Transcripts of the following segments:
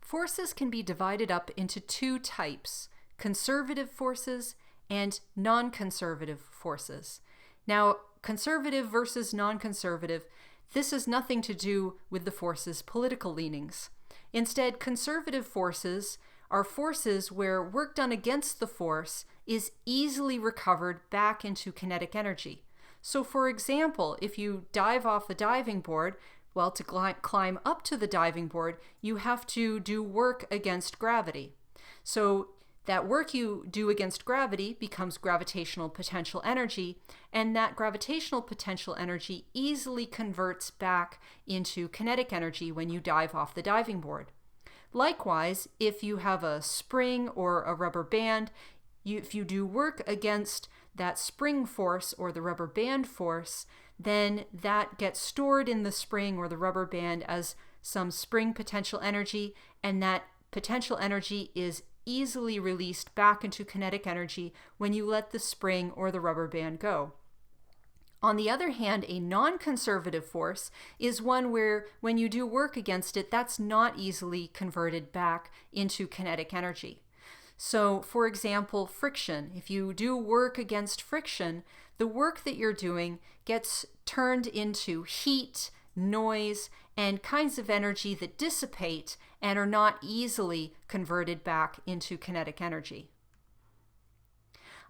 Forces can be divided up into two types: conservative forces and non-conservative forces. Now, conservative versus non-conservative, this has nothing to do with the force's political leanings. Instead, conservative forces are forces where work done against the force is easily recovered back into kinetic energy. So for example, if you dive off the diving board, well, to climb up to the diving board, you have to do work against gravity. So that work you do against gravity becomes gravitational potential energy, and that gravitational potential energy easily converts back into kinetic energy when you dive off the diving board. Likewise, if you have a spring or a rubber band, if you do work against that spring force or the rubber band force, then that gets stored in the spring or the rubber band as some spring potential energy, and that potential energy is easily released back into kinetic energy when you let the spring or the rubber band go. On the other hand, a non-conservative force is one where when you do work against it, that's not easily converted back into kinetic energy. So, for example, friction. If you do work against friction, the work that you're doing gets turned into heat, noise, and kinds of energy that dissipate and are not easily converted back into kinetic energy.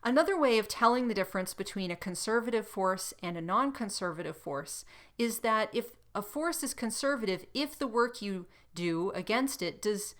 Another way of telling the difference between a conservative force and a non-conservative force is that if a force is conservative, if the work you do against it does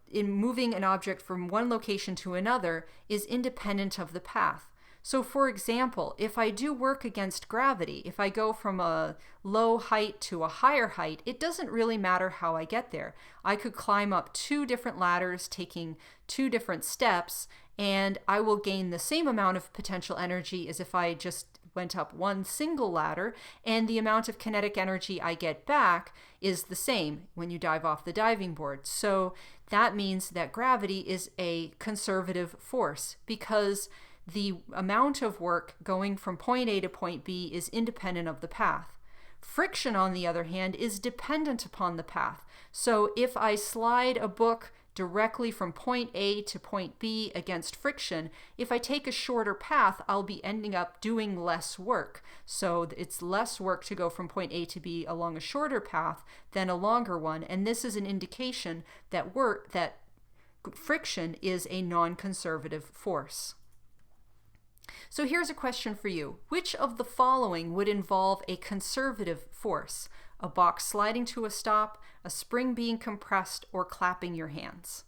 in moving an object from one location to another is independent of the path. So for example, if I do work against gravity, if I go from a low height to a higher height, it doesn't really matter how I get there. I could climb up two different ladders, taking two different steps, and I will gain the same amount of potential energy as if I just went up one single ladder, and the amount of kinetic energy I get back is the same when you dive off the diving board. So that means that gravity is a conservative force because the amount of work going from point A to point B is independent of the path. Friction, on the other hand, is dependent upon the path. So if I slide a book directly from point A to point B against friction, if I take a shorter path, I'll be ending up doing less work. So it's less work to go from point A to B along a shorter path than a longer one. And this is an indication that friction is a non-conservative force. So here's a question for you. Which of the following would involve a conservative force? A box sliding to a stop, a spring being compressed, or clapping your hands?